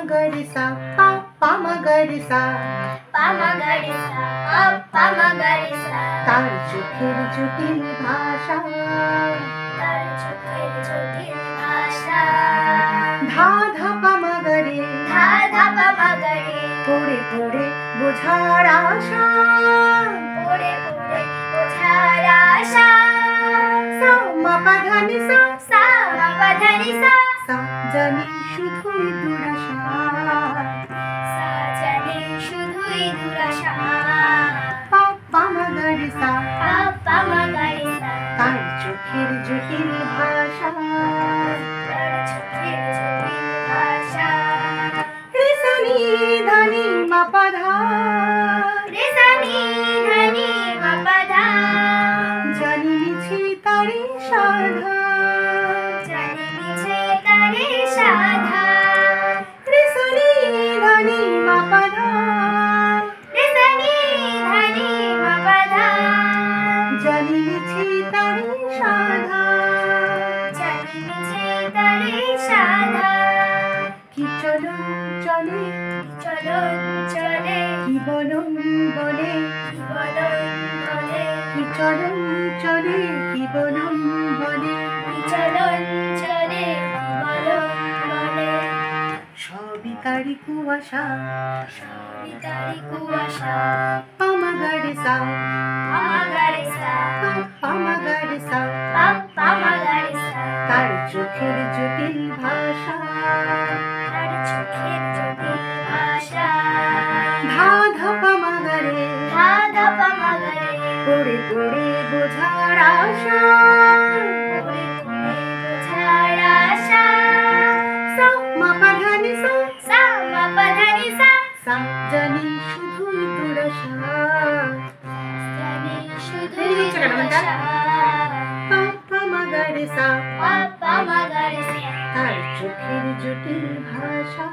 गरि सा पा पा मा गरि सा तार चोखेर जटिल भाषा धा धा पा मा गरे पड़े पड़े बोझार आशा सा मा पा धा नि सा सा জানি শুধুই দুরাশা পা পা মা গরি সা তার চোখের জটিল ভাষা রে সা নি ধা নি মা পা ধা জানি মিছে তারি সাধা রে সা নি ধা নি মা পা ধা জানি মিছে তারি সাধা কি চলন চলে কি বলন বলে কি চলন চলে কি বলন বলে সবই তারি কুয়াশা পা মা গরি সা পা মা গরি সা তার চোখের জটিল ভাষা ধা ধা পা মা গরে পড়ে পড়ে বোঝার আশা সা মা পা ধা নি সা সা জানি শুধুই দুরাশা পা পা মা গরে সা তার চোখের জটিল ভাষা